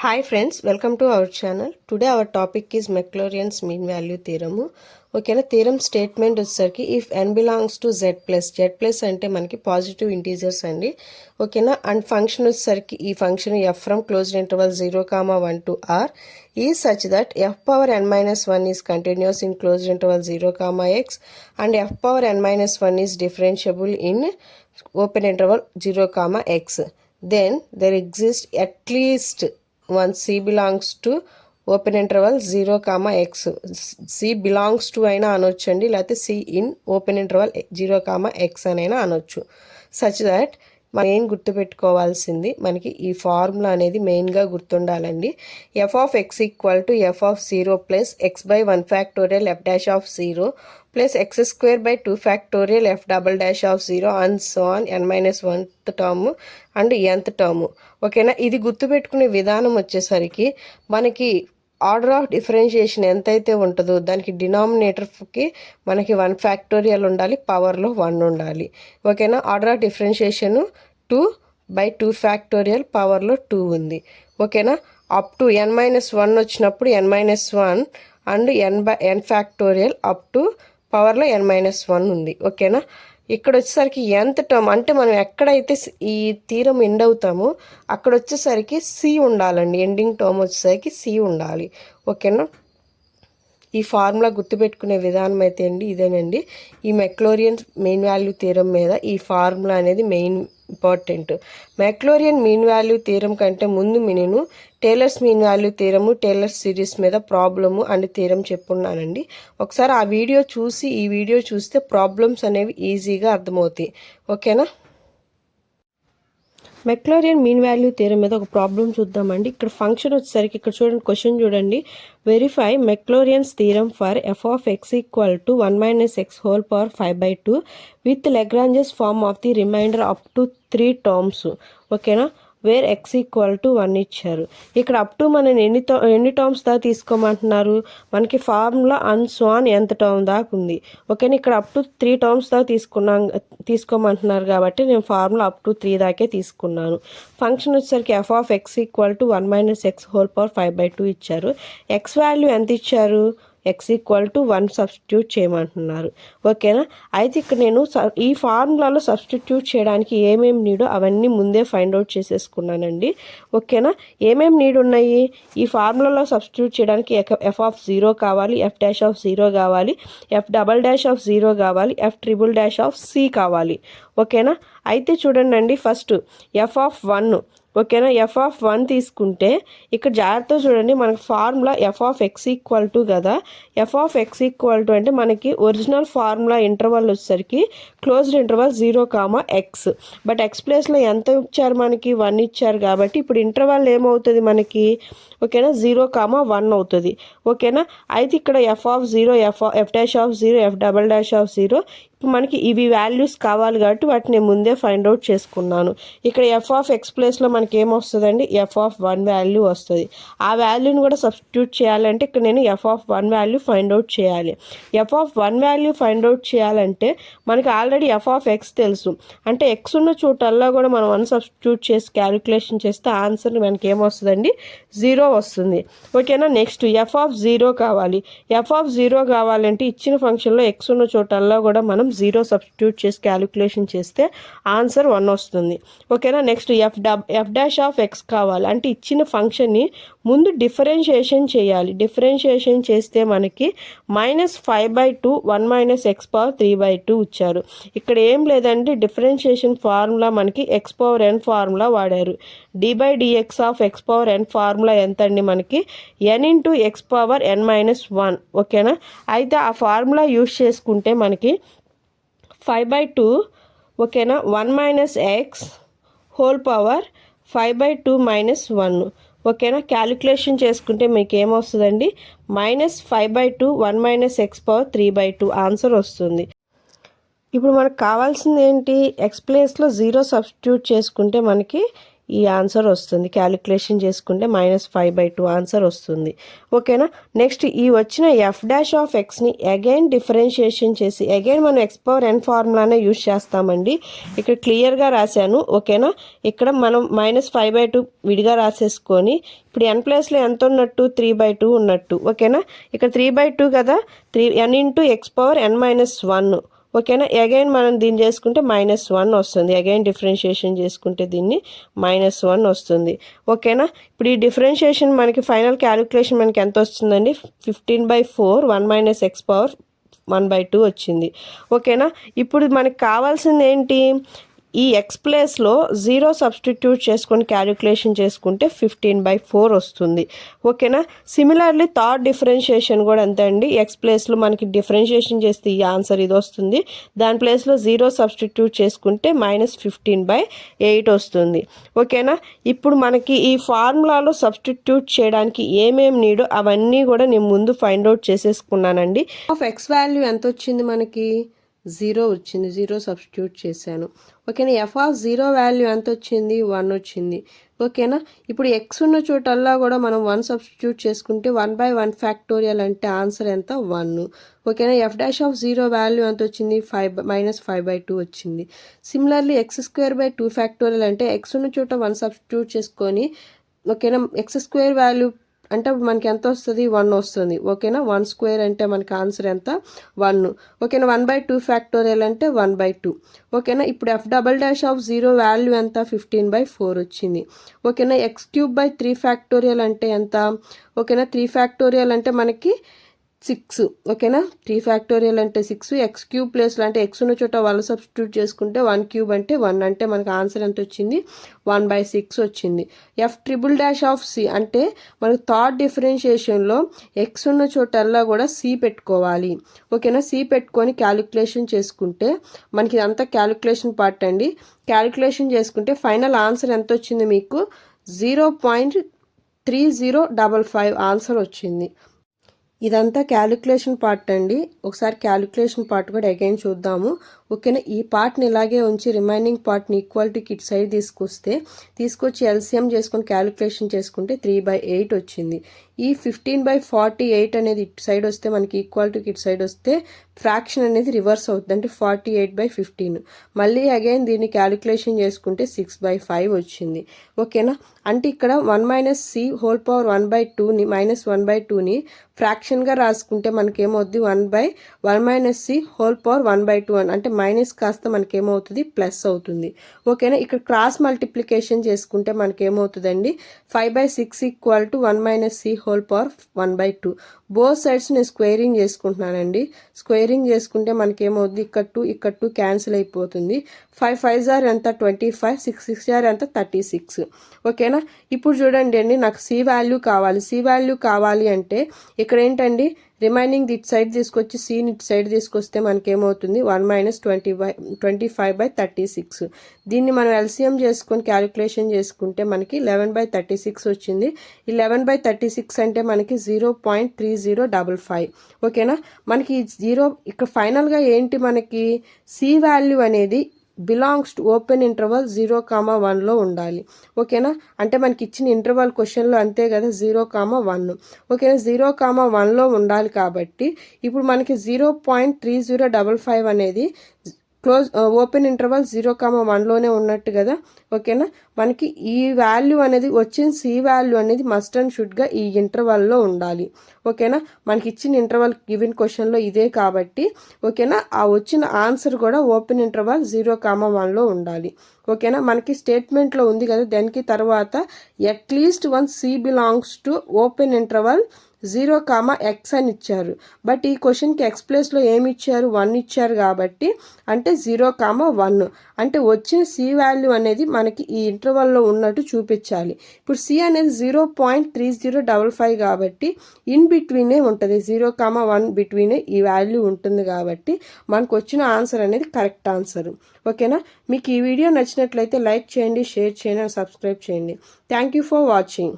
Hi friends, welcome to our channel. Today our topic is Maclaurin's mean value theorem. ఓకేనా theorem statement వచ్చేసరికి if n belongs to z+ అంటే మనకి positive integers అండి. ఓకేనా and function వచ్చేసరికి ఈ function f from closed interval 0,1 to r is such that f power n-1 is continuous in closed interval 0,x and f power n-1 is differentiable in open interval 0,x. Then there exists at least one c belongs to open interval 0,x. C belongs to అయినా అనొచ్చండి, లేకపోతే C in open interval 0,x అనైనా అనొచ్చు. Such that మనం ఏం గుర్తుపెట్టుకోవాల్సింది, మనకి ఈ ఫార్ములా అనేది మెయిన్గా గుర్తుండాలండి. F of x equal to f of 0 plus x by 1 factorial f dash of 0 plus x square by 2 factorial f double dash of 0 and so on n-1th term and nth term. ఓకేనా, ఇది గుర్తుపెట్టుకునే విధానం వచ్చేసరికి మనకి order of differentiation ఎంతైతే ఉంటుందో దానికి డినామినేటర్కి మనకి 1 factorial ఉండాలి, పవర్లో 1 ఉండాలి. ఓకేనా, ఆర్డర్ ఆఫ్ డిఫరెన్షియేషన్ 2/2 ఫ్యాక్టోరియల్, పవర్లో 2 ఉంది. ఓకేనా, అప్ టు n-1 వచ్చినప్పుడు n-1 and n factorial up to పవర్లో n-1 ఉంది. ఓకేనా, ఇక్కడ వచ్చేసరికి nth టర్మ్ అంటే మనం ఎక్కడైతే ఈ థీరం ఎండ్ అవుతామో అక్కడ వచ్చేసరికి సి ఉండాలండి. ఎండింగ్ టర్మ్ వచ్చేసరికి సి ఉండాలి. ఓకేనా, ఈ ఫార్ములా గుర్తుపెట్టుకునే విధానం అయితే అండి ఇదేనండి. ఈ మెక్లోరియన్ మెయిన్ వాల్యూ థీరం మీద ఈ ఫార్ములా అనేది main important. Maclaurin mean value theorem కంటే ముందు నేను Taylor's mean value theorem, Taylor's series మీద ప్రాబ్లము అండ్ థీరం చెప్పున్నానండి. ఒకసారి ఆ వీడియో చూసి ఈ వీడియో చూస్తే ప్రాబ్లమ్స్ అనేవి ఈజీగా అర్థమవుతాయి. ఓకేనా, మెక్లారియన్ మీన్ వాల్యూ థియరం మీద ఒక ప్రాబ్లం చూద్దామండి. ఇక్కడ ఫంక్షన్ వచ్చేసరికి ఇక్కడ చూడండి, క్వశ్చన్ చూడండి. Verify Maclaurin's theorem for f of x equal to 1 - x whole power 5/2 with Lagrange's form of the remainder up to 3 terms. ఓకేనా, వేర్ ఎక్స్ ఈక్వల్ టు 1 ఇచ్చారు. ఇక్కడ అప్ టు మనం ఎన్ని టర్మ్స్ దాకా తీసుకోమంటున్నారు, మనకి formula and so on nth term దాకా ఉంది. ఓకేనా, ఇక్కడ అప్ టు 3 టర్మ్స్ దాకా తీసుకోమంటున్నారు కాబట్టి నేను ఫార్ములా అప్ టు 3 దాకే తీసుకున్నాను. ఫంక్షన్ వచ్చేసరికి F of x equal to 1 - x whole power 5/2 ఇచ్చారు. ఎక్స్ వాల్యూ ఎంత ఇచ్చారు, ఎక్స్ ఈక్వల్ టు 1 సబ్స్టిట్యూట్ చేయమంటున్నారు. ఓకేనా, అయితే ఇక్కడ నేను ఈ ఫార్ములాలో సబ్స్టిట్యూట్ చేయడానికి ఏమేమి నీడో అవన్నీ ముందే ఫైండ్ అవుట్ చేసేసుకున్నానండి. ఓకేనా, ఏమేమి నీడ్ ఉన్నాయి, ఈ ఫార్ములాలో సబ్స్టిట్యూట్ చేయడానికి ఎఫ్ ఆఫ్ 0 కావాలి, ఎఫ్ డాష్ ఆఫ్ 0 కావాలి, ఎఫ్ డబల్ డాష్ ఆఫ్ 0 కావాలి, F triple dash of C కావాలి. ఓకేనా, అయితే చూడండి ఫస్ట్ ఎఫ్ ఆఫ్ 1. ఓకేనా, ఎఫ్ ఆఫ్ 1 తీసుకుంటే ఇక్కడ జాగ్రత్తగా చూడండి, మనకి formula f of x equal to కదా. F of x equal to అంటే మనకి ఒరిజినల్ ఫార్ములా ఇంటర్వల్ వచ్చేసరికి closed interval 0,x. But x ప్లేస్లో ఎంత ఇచ్చారు, మనకి 1 ఇచ్చారు కాబట్టి ఇప్పుడు ఇంటర్వల్ ఏమవుతుంది మనకి, ఓకేనా 0,1 అవుతుంది. ఓకేనా, అయితే ఇక్కడ F of 0, F dash of 0, F double dash of 0, మనకి ఇవి వాల్యూస్ కావాలి కాబట్టి వాటిని ముందే ఫైండ్ అవుట్ చేసుకున్నాను. ఇక్కడ ఎఫ్ ఆఫ్ ఎక్స్ ప్లేస్లో మనకి ఏమొస్తుందండి, ఎఫ్ ఆఫ్ 1 వాల్యూ వస్తుంది. ఆ వాల్యూని కూడా సబ్స్టిట్యూట్ చేయాలంటే ఇక్కడ నేను f of 1 value find out చేయాలి. F of 1 value find out చేయాలంటే మనకి ఆల్రెడీ ఎఫ్ ఆఫ్ ఎక్స్ తెలుసు, అంటే ఎక్స్ ఉన్న చోటల్లా కూడా మనం 1 సబ్స్టిట్యూట్ చేసి క్యాలిక్యులేషన్ చేస్తే ఆన్సర్ మనకి ఏమొస్తుందండి, 0 వస్తుంది. ఓకేనా, నెక్స్ట్ ఎఫ్ ఆఫ్ 0 కావాలి. ఎఫ్ ఆఫ్ 0 కావాలంటే ఇచ్చిన ఫంక్షన్లో ఎక్స్ ఉన్న చోటల్లా కూడా మనం 0 సబ్స్టిట్యూట్ చేసి క్యాలిక్యులేషన్ చేస్తే ఆన్సర్ 1 వస్తుంది. ఓకేనా, next F dash of X కావాలి, అంటే ఇచ్చిన ఫంక్షన్ని ముందు డిఫరెన్షియేషన్ చేయాలి. డిఫరెన్షియేషన్ చేస్తే మనకి -5/2 1 - x పవర్ 3/2 ఇచ్చారు. ఇక్కడ ఏం లేదంటే డిఫరెన్షియేషన్ ఫార్ములా మనకి x పవర్ n ఫార్ములా వాడారు. d/dx of x power n formula ఎంత అండి, మనకి n into x power n-1. ఓకేనా, అయితే ఆ ఫార్ములా యూజ్ చేసుకుంటే మనకి 5/2 ఓకేనా 1 - x హోల్ పవర్ 5/2 - 1. ఓకేనా, క్యాలిక్యులేషన్ చేసుకుంటే మీకు ఏమొస్తుందండి, -5/2 1 - x పవర్ 3/2 ఆన్సర్ వస్తుంది. ఇప్పుడు మనకు కావాల్సింది ఏంటి, ఎక్స్ ప్లేస్లో 0 సబ్స్టిట్యూట్ చేసుకుంటే మనకి ఈ ఆన్సర్ వస్తుంది. క్యాలిక్యులేషన్ చేసుకుంటే -5/2 ఆన్సర్ వస్తుంది. ఓకేనా. నెక్స్ట్ ఈ వచ్చిన f'(x)ని అగైన్ డిఫరెన్షియేషన్ చేసి అగైన్ మనం x⁴n ఫార్ములానే యూజ్ చేస్తామండి. ఇక్కడ క్లియర్గా రాశాను. ఓకేనా. ఇక్కడ మనం -5/2 విడిగా రాసేసుకొని ఇప్పుడు n ప్లేస్లో ఎంత ఉన్నట్టు 3/2 ఉన్నట్టు. ఓకేనా. ఇక్కడ 3/2 కదా, n ఇంటూ x⁴n-1. ఓకేనా. అగైన్ మనం దీన్ని చేసుకుంటే -1 వస్తుంది. అగైన్ డిఫరెన్షియేషన్ చేసుకుంటే దీన్ని -1 వస్తుంది. ఓకేనా. ఇప్పుడు ఈ డిఫరెన్షియేషన్ మనకి ఫైనల్ క్యాలిక్యులేషన్ మనకి ఎంత వస్తుందండి, 15/4 1 - x⁴1/2 వచ్చింది. ఓకేనా. ఇప్పుడు మనకి కావాల్సింది ఏంటి, ఈ x ప్లేస్లో 0 సబ్స్టిట్యూట్ చేసుకొని క్యాలిక్యులేషన్ చేసుకుంటే 15/4 వస్తుంది. ఓకేనా. సిమిలర్లీ థర్డ్ డిఫరెన్షియేషన్ కూడా అంతే అండి. x ప్లేస్లో మనకి డిఫరెన్షియేషన్ చేస్తే ఈ ఆన్సర్ ఇది వస్తుంది. దాని ప్లేస్లో 0 సబ్స్టిట్యూట్ చేసుకుంటే -15/8 వస్తుంది. ఓకేనా. ఇప్పుడు మనకి ఈ ఫార్ములాలో సబ్స్టిట్యూట్ చేయడానికి ఏమేమి నీడో అవన్నీ కూడా నేను ముందు ఫైండ్ అవుట్ చేసేసుకున్నానండి. x వాల్యూ ఎంత వచ్చింది మనకి, 0 వచ్చింది. 0 సబ్స్టిట్యూట్ చేశాను. ఓకేనా. f(0) వాల్యూ ఎంత వచ్చింది, 1 వచ్చింది. ఓకేనా. ఇప్పుడు x ఉన్న చోటల్లా కూడా మనం 1 సబ్స్టిట్యూట్ చేసుకుంటే 1/1 ఫ్యాక్టోరియల్ అంటే ఆన్సర్ ఎంత, 1. ఓకేనా. f'(0) వాల్యూ ఎంత వచ్చింది, -5/2 వచ్చింది. సిమిలర్లీ x² ఫ్యాక్టోరియల్ అంటే x ఉన్న చోట 1 సబ్స్టిట్యూట్ చేసుకొని ఓకేనా x² వాల్యూ అంటే మనకి ఎంత వస్తుంది, 1 వస్తుంది. ఓకేనా. 1² అంటే మనకి ఆన్సర్ ఎంత, 1. ఓకేనా. 1/2 ఫ్యాక్టోరియల్ అంటే 1/2. ఓకేనా. ఇప్పుడు f'(0) వాల్యూ ఎంత, 15/4 వచ్చింది. ఓకేనా. x³ 3 ఫ్యాక్టోరియల్ అంటే ఎంత, ఓకేనా 3 ఫ్యాక్టోరియల్ అంటే మనకి 6. ఓకేనా. 3 ఫ్యాక్టోరియల్ అంటే 6. x³ ప్లేస్లో అంటే x ఉన్న చోట 1 సబ్స్టిట్యూట్ చేసుకుంటే 1³ అంటే 1 అంటే మనకు ఆన్సర్ ఎంత వచ్చింది, 1/6 వచ్చింది. f'(c) అంటే మనకు థర్డ్ డిఫరెన్షియేషన్లో x ఉన్న చోటల్లా కూడా c పెట్టుకోవాలి. ఓకేనా. c పెట్టుకొని క్యాలిక్యులేషన్ చేసుకుంటే మనకి ఇదంతా క్యాలిక్యులేషన్ పార్ట్ అండి. క్యాలిక్యులేషన్ చేసుకుంటే ఫైనల్ ఆన్సర్ ఎంత వచ్చింది మీకు, 0.3055 ఆన్సర్ వచ్చింది. ఇదంతా క్యాలిక్యులేషన్ పార్ట్ అండి. ఒకసారి క్యాలిక్యులేషన్ పార్ట్ కూడా అగైన్ చూద్దాము. ఓకేనా. ఈ పార్ట్ని ఇలాగే ఉంచి రిమైనింగ్ పార్ట్ని ఈక్వాలిటీకి ఇటు సైడ్ తీసుకొచ్చి ఎల్సిఎం చేసుకొని క్యాలిక్యులేషన్ చేసుకుంటే 3/8 వచ్చింది. ఈ 15/48 అనేది ఇటు సైడ్ వస్తే మనకి ఈక్వాలిటీకి ఇటు సైడ్ వస్తే ఫ్రాక్షన్ అనేది రివర్స్ అవుతుంది, అంటే 48/15. మళ్ళీ అగైన్ దీన్ని క్యాలిక్యులేషన్ చేసుకుంటే 6/5 వచ్చింది. ఓకేనా. అంటే ఇక్కడ 1 - c(1/2)ని -1/2ని ఫ్రాక్షన్గా రాసుకుంటే మనకేమవుద్ది, 1 - c(1/2) అంటే మైనస్ కాస్త మనకేమవుతుంది, ప్లస్ అవుతుంది. ఓకేనా. ఇక్కడ క్రాస్ మల్టిప్లికేషన్ చేసుకుంటే మనకేమవుతుందండి, 5/6 = 1 - c(1/2). బోత్ సైడ్స్ నేను స్క్వేరింగ్ చేసుకుంటున్నానండి. స్క్వేరింగ్ చేసుకుంటే మనకేమవుద్ది, ఇక్కడ 2 క్యాన్సిల్ అయిపోతుంది. 5 5s ఎంత, 25. 6 6s ఎంత, 36. ఓకేనా. ఇప్పుడు చూడండి అండి, నాకు c వాల్యూ కావాలి. c వాల్యూ కావాలి అంటే ఇక్కడ ఏంటండి, రిమైనింగ్ ఇటు సైడ్ తీసుకొచ్చి cని ఇటు సైడ్ తీసుకొస్తే మనకేమవుతుంది, 1 - 25/36. దీన్ని మనం ఎల్సిఎం చేసుకొని క్యాలిక్యులేషన్ చేసుకుంటే మనకి 11/36 వచ్చింది. ఈ 11/36 అంటే మనకి 0.3055. ఓకేనా. మనకి 0 ఇక్కడ ఫైనల్గా ఏంటి, మనకి c వాల్యూ అనేది బిలాంగ్స్ టు ఓపెన్ ఇంటర్వల్ 0,1లో ఉండాలి. ఓకేనా. అంటే మనకి ఇచ్చిన ఇంటర్వల్ క్వశ్చన్లో అంతే కదా, 0,1. ఓకేనా. 0,1లో ఉండాలి కాబట్టి ఇప్పుడు మనకి 0.3055 అనేది ఓపెన్ ఇంటర్వల్ 0,1లోనే ఉన్నట్టు కదా. ఓకేనా. మనకి ఈ వాల్యూ అనేది వచ్చిన c వాల్యూ అనేది మస్ట్ అండ్ షుడ్గా ఈ ఇంటర్వల్లో ఉండాలి. ఓకేనా. మనకి ఇచ్చిన ఇంటర్వల్ గివెన్ క్వశ్చన్లో ఇదే కాబట్టి ఓకేనా, ఆ వచ్చిన ఆన్సర్ కూడా ఓపెన్ ఇంటర్వల్ 0,1లో ఉండాలి. ఓకేనా. మనకి స్టేట్మెంట్లో ఉంది కదా, దానికి తర్వాత at least 1 c belongs to open interval 0,x అని ఇచ్చారు. బట్ ఈ క్వశ్చన్కి x ప్లేస్లో ఏమి ఇచ్చారు, 1 ఇచ్చారు కాబట్టి అంటే 0,1 అంటే వచ్చిన c వాల్యూ అనేది మనకి ఈ ఇంటర్వల్లో ఉన్నట్టు చూపించాలి. ఇప్పుడు c అనేది 0.3055 కాబట్టి ఇన్ బిట్వీనే ఉంటుంది, 0,1 బిట్వీనే ఈ వాల్యూ ఉంటుంది కాబట్టి మనకు వచ్చిన ఆన్సర్ అనేది కరెక్ట్ ఆన్సర్. ఓకేనా. మీకు ఈ వీడియో నచ్చినట్లయితే లైక్ చేయండి, షేర్ చేయండి, సబ్స్క్రైబ్ చేయండి. Thank you for watching.